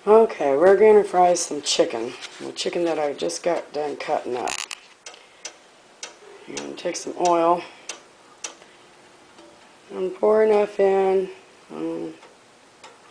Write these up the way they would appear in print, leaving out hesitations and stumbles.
Okay, we're going to fry some chicken. The chicken that I just got done cutting up. And take some oil and pour enough in,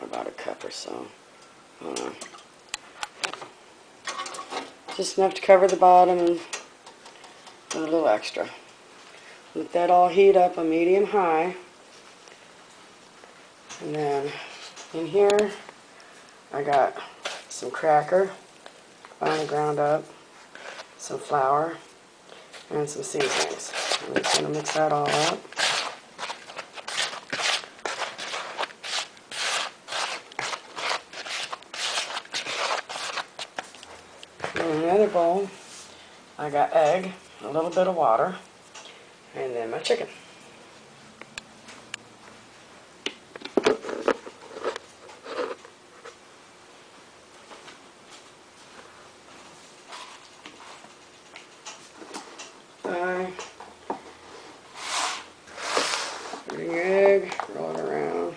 about a cup or so. Just enough to cover the bottom and a little extra. Let that all heat up on medium-high. And then in here I got some cracker, finely ground up, some flour, and some seasonings. I'm just going to mix that all up. In another bowl, I got egg, a little bit of water, and then my chicken. Put in your egg, roll it around.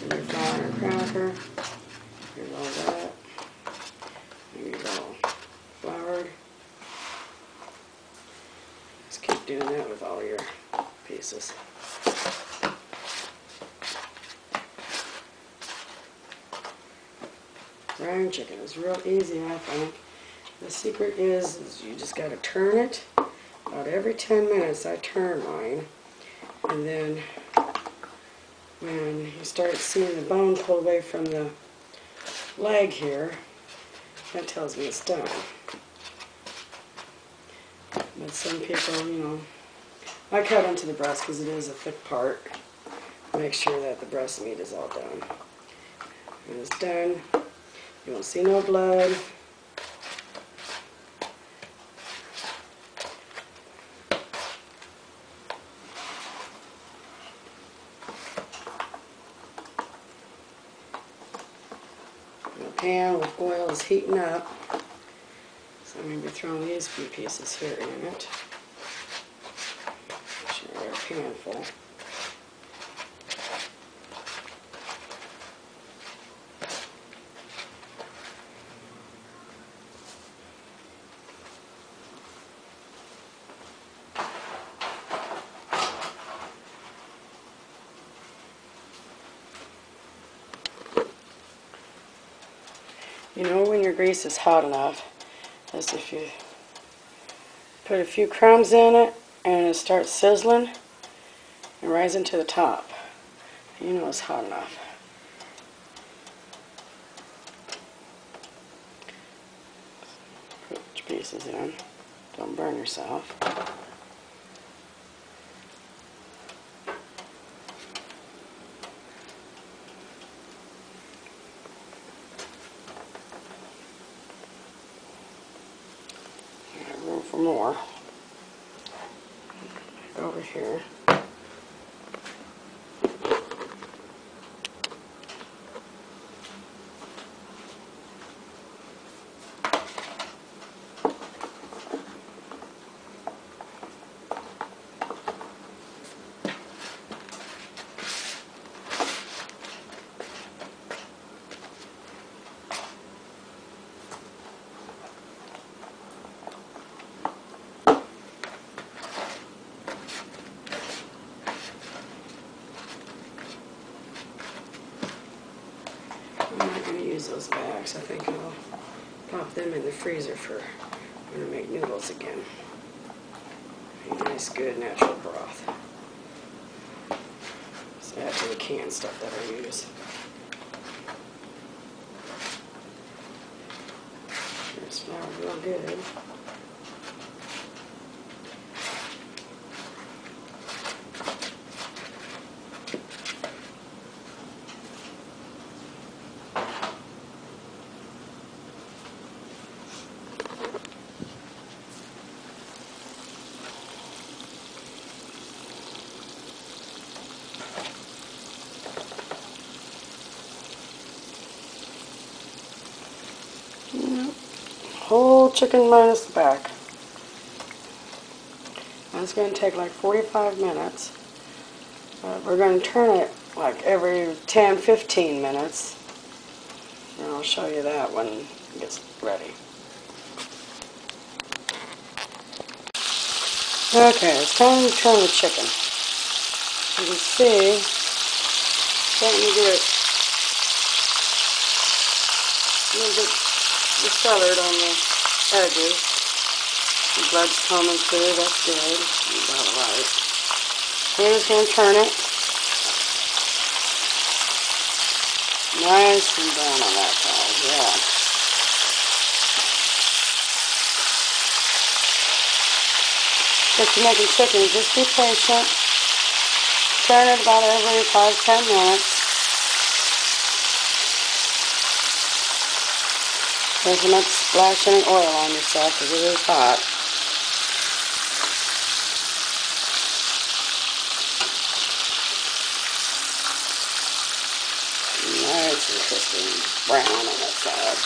And your flour and cracker. You roll that. And you roll floured. Just keep doing that with all your pieces. Frying chicken is real easy, I think. The secret is you just got to turn it. About every 10 minutes I turn mine. And then when you start seeing the bone pull away from the leg here, that tells me it's done. But some people, you know, I cut into the breast because it is a thick part. Make sure that the breast meat is all done. When it's done, you won't see no blood. The pan with oil is heating up, so I'm going to be throwing these few pieces here in it. Sure, they're a pan full. You know when your grease is hot enough, is if you put a few crumbs in it and it starts sizzling and rising to the top. You know it's hot enough. Put your pieces in. Don't burn yourself. Room for more. Over here. I'm not going to use those bags. I think I'll pop them in the freezer for when I make noodles again. A nice, good, natural broth. So add to the canned stuff that I use. It smells real good. Whole chicken minus the back. And it's going to take like 45 minutes. We're going to turn it like every 10-15 minutes. And I'll show you that when it gets ready. Okay, it's time to turn the chicken. You can see, starting to get a little bit discolored on the edges. The blood's coming through, that's good. About right. We're just going to turn it. Nice and brown on that side, yeah. If you're making chicken, just be patient. Turn it about every 5-10 minutes. If you're not splashing any oil on yourself, because it is hot. Nice and crispy brown on that side.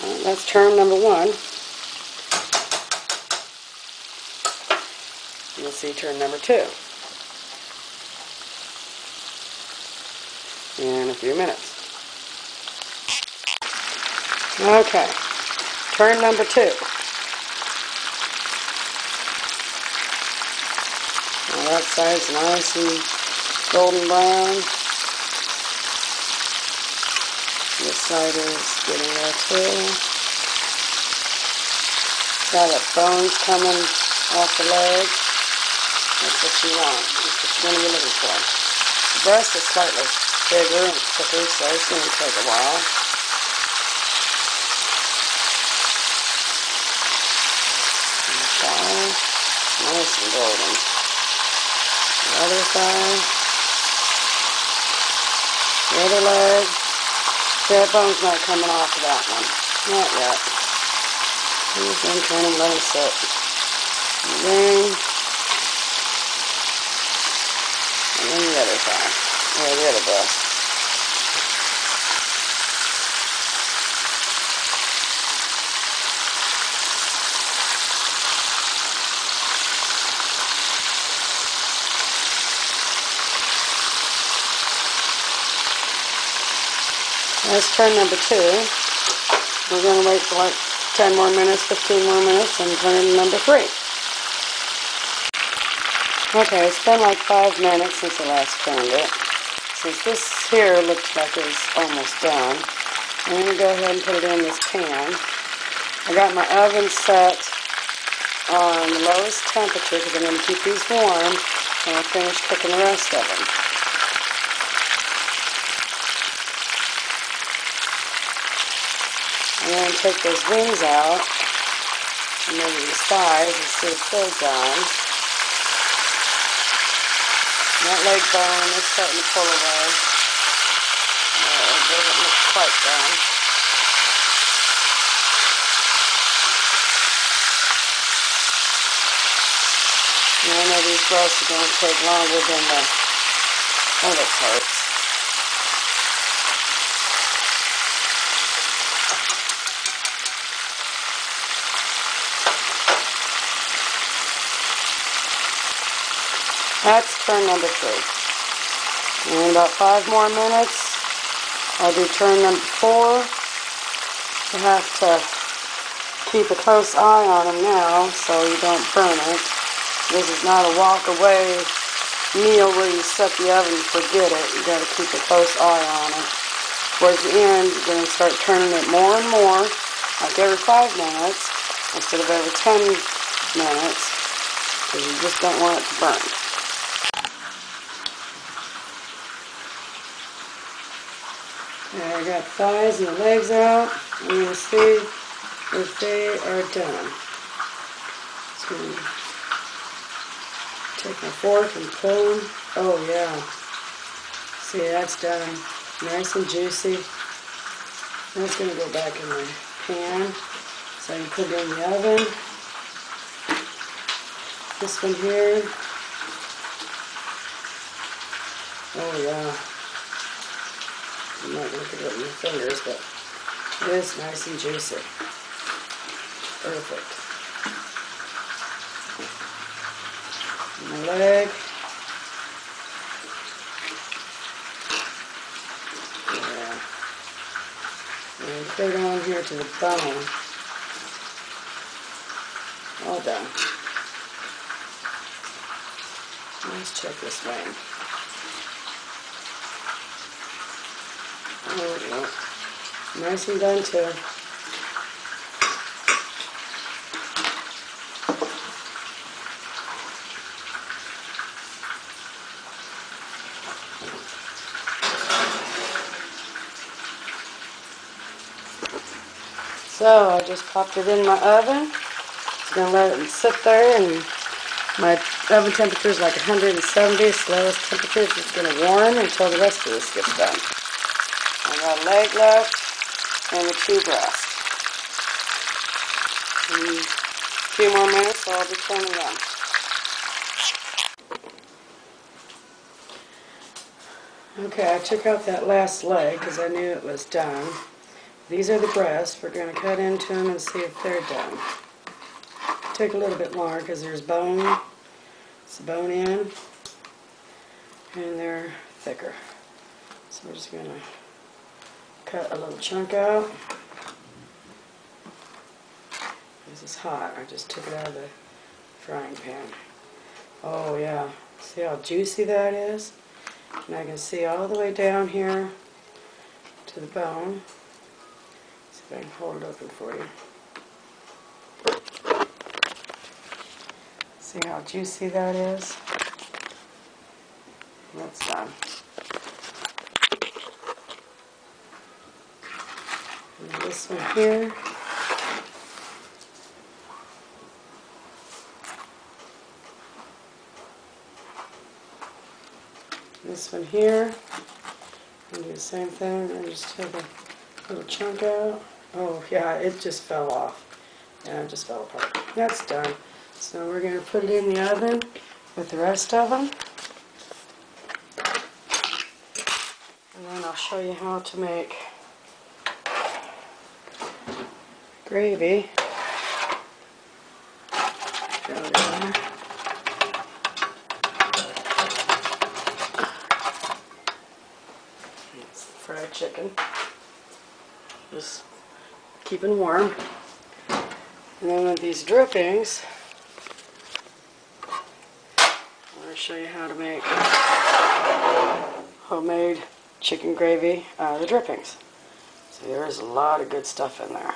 Right, that's turn number 1. You'll see turn number 2 in a few minutes. Okay, turn number 2. Now that side's nice and golden brown. This side is getting there too. Got the bones coming off the leg. That's what you want. That's what you're going to be looking for. The breast is slightly bigger and thicker, so it's going to take a while. Nice and golden. The other thigh. The other leg. That bone's not coming off of that one. Not yet. I'm just going to turn and let it sit. And then the other thigh. Or the other breast. That's turn number 2. We're going to wait for like 10 more minutes, 15 more minutes, and turn to number 3. Okay, it's been like 5 minutes since I last turned it. Since this here looks like it's almost done, I'm going to go ahead and put it in this pan. I got my oven set on the lowest temperature because I'm going to keep these warm when I finish cooking the rest of them. I'm going to take those wings out, and maybe these thighs, and see if they're done. And that leg bone is starting to pull away. No, it doesn't look quite done. And I know these breasts are going to take longer than the other parts. That's turn number 3. In about 5 more minutes, I'll do turn number 4. You have to keep a close eye on them now so you don't burn it. This is not a walk-away meal where you set the oven and forget it. You got to keep a close eye on it. Towards the end, you're going to start turning it more and more, like every 5 minutes instead of every 10 minutes, because you just don't want it to burn. I got thighs and the legs out. I'm going to see if they are done. So I'm going to take my fork and pull them. Oh yeah. See, that's done. Nice and juicy. That's going to go back in my pan so I can put it in the oven. This one here. Oh yeah. You might look at it with your fingers, but It is nice and juicy. Perfect. My leg. Yeah. And put it on here to the bone. All done. Let's check this wing. Oh, yeah. Nice and done too. So I just popped it in my oven. Just gonna let it sit there, and my oven temperature is like 170, slowest temperature. It's just gonna warm until the rest of this gets done. I got a leg left and the 2 breasts. In a few more minutes, I'll be turning them. Okay, I took out that last leg because I knew it was done. These are the breasts. We're going to cut into them and see if they're done. Take a little bit longer because there's bone. It's a bone in, and they're thicker. So we're just going to cut a little chunk out. This is hot. I just took it out of the frying pan. Oh yeah, see how juicy that is? And I can see all the way down here to the bone. See if I can hold it open for you. See how juicy that is? That's done. And this one here. This one here. And do the same thing. And just take a little chunk out. Oh yeah, it just fell off. Yeah, it just fell apart. That's done. So we're going to put it in the oven with the rest of them. And then I'll show you how to make gravy. Throw it in there. It's fried chicken. Just keeping warm. And then with these drippings, I'm going to show you how to make homemade chicken gravy out of the drippings. So there's a lot of good stuff in there.